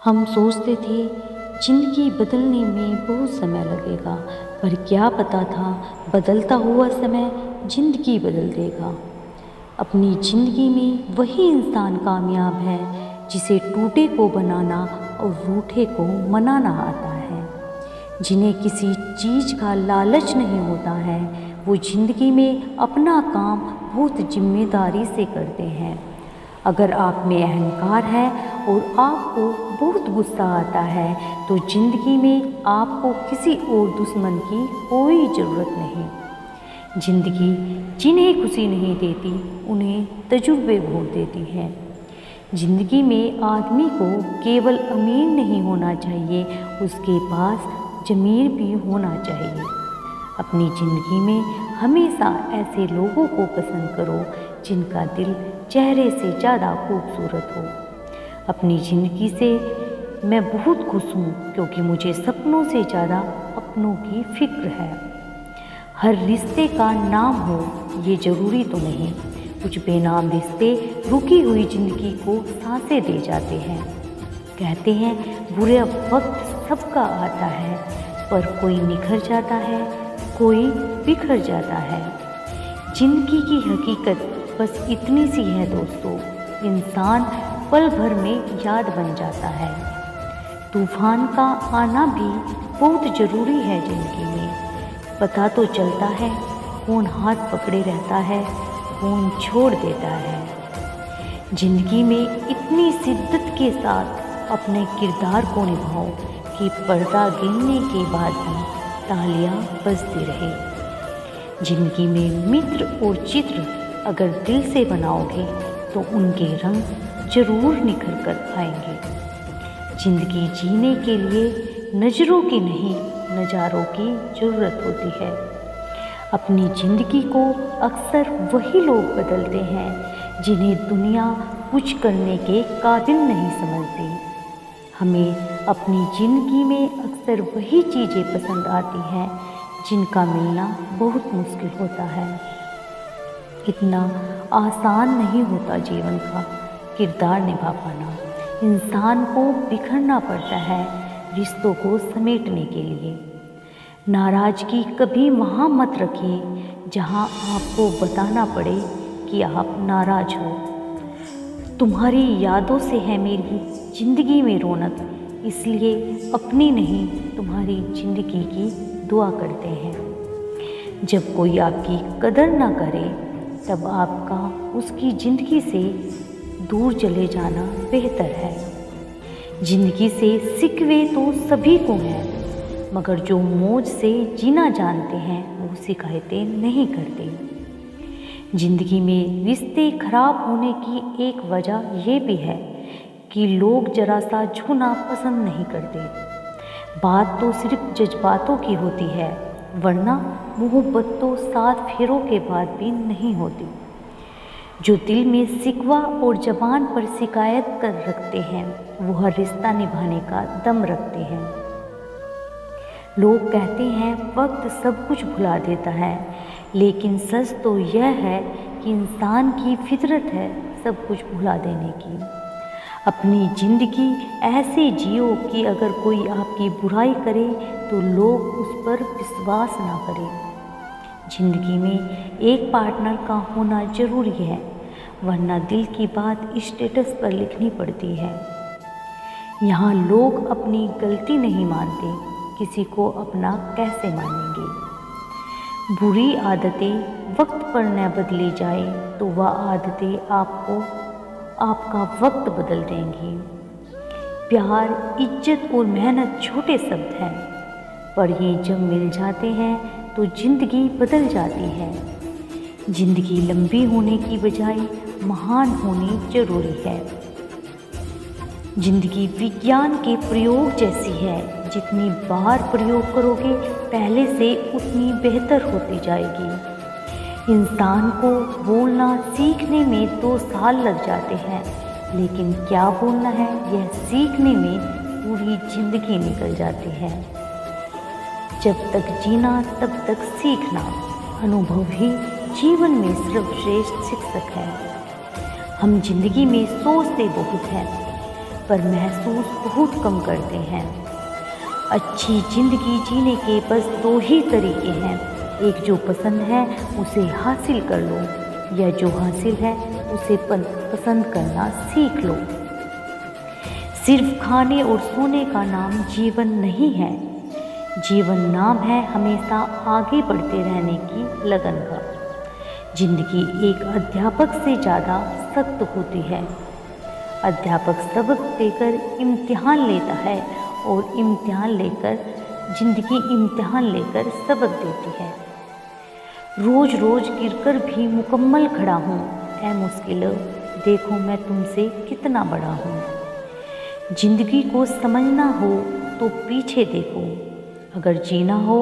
हम सोचते थे ज़िंदगी बदलने में बहुत समय लगेगा, पर क्या पता था बदलता हुआ समय ज़िंदगी बदल देगा। अपनी ज़िंदगी में वही इंसान कामयाब है जिसे टूटे को बनाना और रूठे को मनाना आता है। जिन्हें किसी चीज़ का लालच नहीं होता है, वो ज़िंदगी में अपना काम बहुत जिम्मेदारी से करते हैं। अगर आप में अहंकार है और आपको बहुत गुस्सा आता है, तो ज़िंदगी में आपको किसी और दुश्मन की कोई ज़रूरत नहीं। ज़िंदगी जिन्हें खुशी नहीं देती, उन्हें तजुर्बे भोग देती है। ज़िंदगी में आदमी को केवल अमीर नहीं होना चाहिए, उसके पास ज़मीर भी होना चाहिए। अपनी ज़िंदगी में हमेशा ऐसे लोगों को पसंद करो जिनका दिल चेहरे से ज़्यादा खूबसूरत हो। अपनी ज़िंदगी से मैं बहुत खुश हूँ, क्योंकि मुझे सपनों से ज़्यादा अपनों की फिक्र है। हर रिश्ते का नाम हो ये ज़रूरी तो नहीं। कुछ बेनाम रिश्ते रुकी हुई ज़िंदगी को सांसें दे जाते हैं। कहते हैं बुरे वक्त सबका आता है, पर कोई निखर जाता है, कोई बिखर जाता है। ज़िंदगी की हकीकत बस इतनी सी है दोस्तों, इंसान पल भर में याद बन जाता है। तूफान का आना भी बहुत ज़रूरी है ज़िंदगी में। पता तो चलता है कौन हाथ पकड़े रहता है, कौन छोड़ देता है। ज़िंदगी में इतनी शिद्दत के साथ अपने किरदार को निभाओ कि पर्दा गिरने के बाद भी तालियां बजती रहे। ज़िंदगी में मित्र और चित्र अगर दिल से बनाओगे तो उनके रंग जरूर निखर कर आएंगे। ज़िंदगी जीने के लिए नज़रों की नहीं, नज़ारों की ज़रूरत होती है। अपनी ज़िंदगी को अक्सर वही लोग बदलते हैं जिन्हें दुनिया कुछ करने के काबिल नहीं समझती। हमें अपनी ज़िंदगी में अक्सर वही चीज़ें पसंद आती हैं जिनका मिलना बहुत मुश्किल होता है। इतना आसान नहीं होता जीवन का किरदार निभा पाना। इंसान को बिखरना पड़ता है रिश्तों को समेटने के लिए। नाराज़गी कभी वहाँ मत रखिए जहाँ आपको बताना पड़े कि आप नाराज़ हो। तुम्हारी यादों से है मेरी ज़िंदगी में रौनक, इसलिए अपनी नहीं तुम्हारी ज़िंदगी की दुआ करते हैं। जब कोई आपकी कदर ना करे, तब आपका उसकी ज़िंदगी से दूर चले जाना बेहतर है। ज़िंदगी से सिकवे तो सभी को हैं, मगर जो मौज से जीना जानते हैं वो शिकायतें नहीं करते। ज़िंदगी में रिश्ते खराब होने की एक वजह ये भी है कि लोग ज़रा सा छूना पसंद नहीं करते। बात तो सिर्फ जज्बातों की होती है, वरना मोहब्बत तो 7 फेरों के बाद भी नहीं होती। जो दिल में सिकवा और ज़बान पर शिकायत कर रखते हैं, वो हर रिश्ता निभाने का दम रखते हैं। लोग कहते हैं वक्त सब कुछ भुला देता है, लेकिन सच तो यह है कि इंसान की फितरत है सब कुछ भुला देने की। अपनी ज़िंदगी ऐसे जियो कि अगर कोई आपकी बुराई करे तो लोग उस पर विश्वास ना करें। ज़िंदगी में एक पार्टनर का होना ज़रूरी है, वरना दिल की बात स्टेटस पर लिखनी पड़ती है। यहाँ लोग अपनी गलती नहीं मानते, किसी को अपना कैसे मानेंगे। बुरी आदतें वक्त पर न बदली जाए तो वह आदतें आपका वक्त बदल देंगी। प्यार, इज्जत और मेहनत छोटे शब्द हैं, पर ये जब मिल जाते हैं तो ज़िंदगी बदल जाती है। ज़िंदगी लंबी होने की बजाय महान होनी ज़रूरी है। ज़िंदगी विज्ञान के प्रयोग जैसी है, जितनी बार प्रयोग करोगे पहले से उतनी बेहतर होती जाएगी। इंसान को बोलना सीखने में 2 साल लग जाते हैं, लेकिन क्या बोलना है यह सीखने में पूरी ज़िंदगी निकल जाती है। जब तक जीना तब तक सीखना, अनुभव ही जीवन में सर्वश्रेष्ठ शिक्षक है। हम जिंदगी में सोचते बहुत हैं, पर महसूस बहुत कम करते हैं। अच्छी ज़िंदगी जीने के बस दो ही तरीके हैं, एक जो पसंद है उसे हासिल कर लो, या जो हासिल है उसे पसंद करना सीख लो। सिर्फ खाने और सोने का नाम जीवन नहीं है। जीवन नाम है हमेशा आगे बढ़ते रहने की लगन का। जिंदगी एक अध्यापक से ज़्यादा सख्त होती है। अध्यापक सबक देकर इम्तिहान लेता है और जिंदगी इम्तिहान लेकर सबक देती है। रोज़ रोज़ गिरकर भी मुकम्मल खड़ा हूँ, ऐ मुश्किल देखो मैं तुमसे कितना बड़ा हूँ। जिंदगी को समझना हो तो पीछे देखो, अगर जीना हो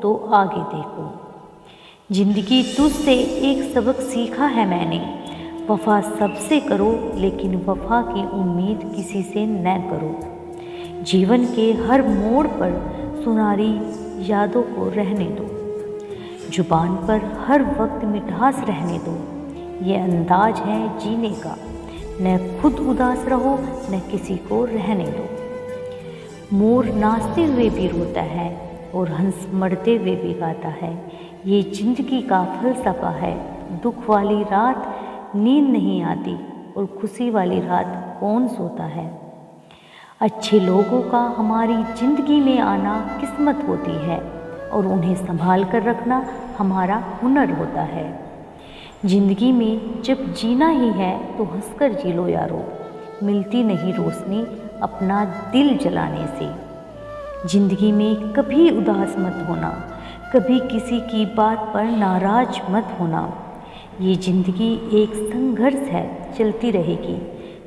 तो आगे देखो। जिंदगी तुझसे एक सबक सीखा है मैंने, वफ़ा सबसे करो लेकिन वफ़ा की उम्मीद किसी से न करो। जीवन के हर मोड़ पर सुनहरी यादों को रहने दो, जुबान पर हर वक्त मिठास रहने दो। ये अंदाज है जीने का, न खुद उदास रहो न किसी को रहने दो। मोर नाचते हुए भी रोता है और हंस मरते हुए भी गाता है। ये जिंदगी का फलसफा है। दुख वाली रात नींद नहीं आती और खुशी वाली रात कौन सोता है। अच्छे लोगों का हमारी ज़िंदगी में आना किस्मत होती है और उन्हें संभाल कर रखना हमारा हुनर होता है। ज़िंदगी में जब जीना ही है तो हंसकर जी लो यारो, मिलती नहीं रोशनी अपना दिल जलाने से। ज़िंदगी में कभी उदास मत होना, कभी किसी की बात पर नाराज मत होना। ये ज़िंदगी एक संघर्ष है, चलती रहेगी,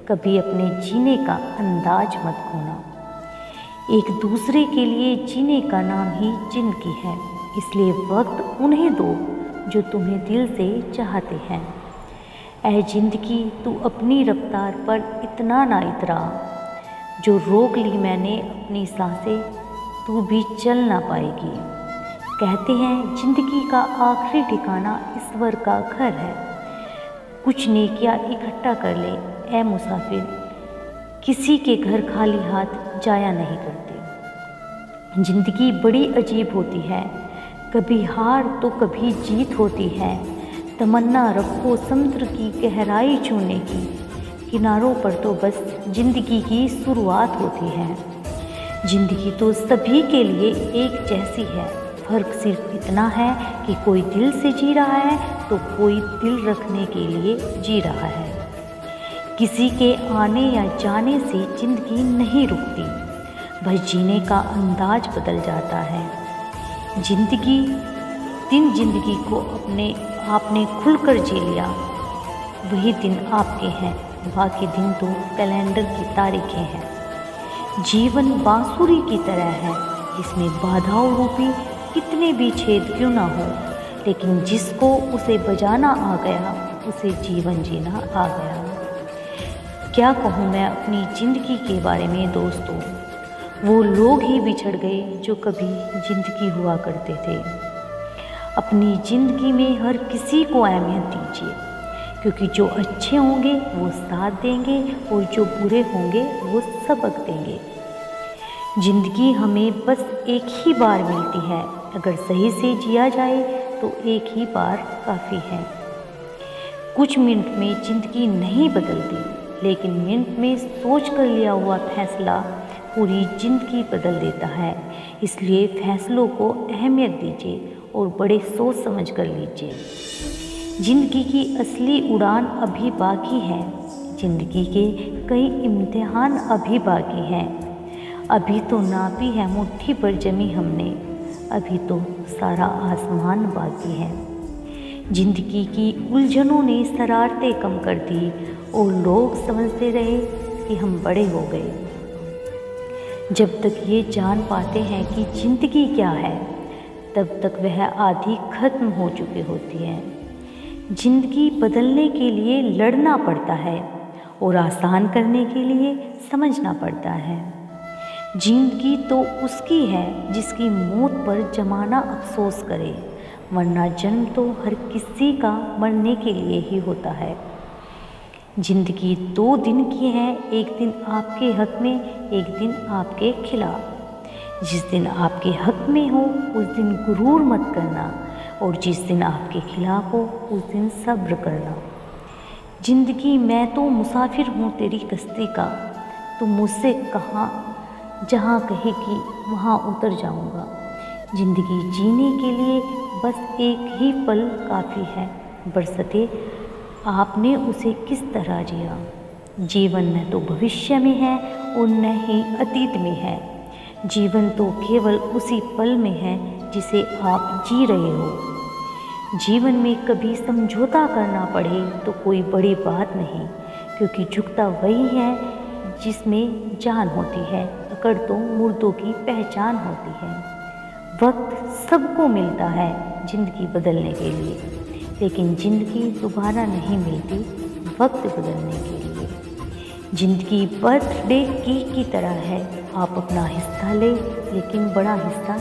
कभी अपने जीने का अंदाज मत खोना। एक दूसरे के लिए जीने का नाम ही जिंदगी है, इसलिए वक्त उन्हें दो जो तुम्हें दिल से चाहते हैं। ऐ जिंदगी तू अपनी रफ्तार पर इतना ना इतरा, जो रोक ली मैंने अपनी सांसें तू भी चल ना पाएगी। कहते हैं जिंदगी का आखिरी ठिकाना ईश्वर का घर है। कुछ नेकियां इकट्ठा कर ले ऐ मुसाफिर, किसी के घर खाली हाथ जाया नहीं करते। जिंदगी बड़ी अजीब होती है, कभी हार तो कभी जीत होती है। तमन्ना रखो समुद्र की गहराई छूने की, किनारों पर तो बस जिंदगी की शुरुआत होती है। जिंदगी तो सभी के लिए एक जैसी है, फ़र्क सिर्फ इतना है कि कोई दिल से जी रहा है तो कोई दिल रखने के लिए जी रहा है। किसी के आने या जाने से ज़िंदगी नहीं रुकती, बस जीने का अंदाज बदल जाता है। जिंदगी को आपने खुलकर जी लिया, वही दिन आपके हैं, बाकी दिन तो कैलेंडर की तारीखें हैं। जीवन बांसुरी की तरह है, जिसमें बाधाओं रूपी कितने भी छेद क्यों ना हो, लेकिन जिसको उसे बजाना आ गया उसे जीवन जीना आ गया। क्या कहूँ मैं अपनी ज़िंदगी के बारे में दोस्तों, वो लोग ही बिछड़ गए जो कभी ज़िंदगी हुआ करते थे। अपनी ज़िंदगी में हर किसी को अहमियत दीजिए, क्योंकि जो अच्छे होंगे वो साथ देंगे और जो बुरे होंगे वो सबक देंगे। ज़िंदगी हमें बस एक ही बार मिलती है, अगर सही से जिया जाए तो एक ही बार काफ़ी है। कुछ मिनट में ज़िंदगी नहीं बदलती, लेकिन मिनट में सोच कर लिया हुआ फैसला पूरी ज़िंदगी बदल देता है। इसलिए फैसलों को अहमियत दीजिए और बड़े सोच समझ कर लीजिए। ज़िंदगी की असली उड़ान अभी बाकी है, ज़िंदगी के कई इम्तिहान अभी बाकी हैं। अभी तो नापी है मुट्ठी पर जमी हमने, अभी तो सारा आसमान बाकी है। ज़िंदगी की उलझनों ने शरारतें कम कर दी और लोग समझते रहे कि हम बड़े हो गए। जब तक ये जान पाते हैं कि ज़िंदगी क्या है, तब तक वह आधी खत्म हो चुकी होती है। ज़िंदगी बदलने के लिए लड़ना पड़ता है और आसान करने के लिए समझना पड़ता है। ज़िंदगी तो उसकी है जिसकी मौत पर ज़माना अफसोस करे, वरना जन्म तो हर किसी का मरने के लिए ही होता है। जिंदगी 2 दिन की है, एक दिन आपके हक में, एक दिन आपके खिलाफ। जिस दिन आपके हक में हो उस दिन गुरूर मत करना, और जिस दिन आपके खिलाफ हो उस दिन सब्र करना। जिंदगी मैं तो मुसाफिर हूँ तेरी कश्ती का, तू मुझसे कहाँ जहाँ कहेगी वहाँ उतर जाऊँगा। जिंदगी जीने के लिए बस एक ही पल काफ़ी है, बरसते आपने उसे किस तरह जिया। जीवन न तो भविष्य में है और न ही अतीत में है, जीवन तो केवल उसी पल में है जिसे आप जी रहे हो। जीवन में कभी समझौता करना पड़े तो कोई बड़ी बात नहीं, क्योंकि झुकता वही है जिसमें जान होती है, अकड़ तो मुर्दों की पहचान होती है। वक्त सबको मिलता है ज़िंदगी बदलने के लिए, लेकिन ज़िंदगी दोबारा नहीं मिलती वक्त बदलने के लिए। ज़िंदगी बर्थडे केक की तरह है, आप अपना हिस्सा लें लेकिन बड़ा हिस्सा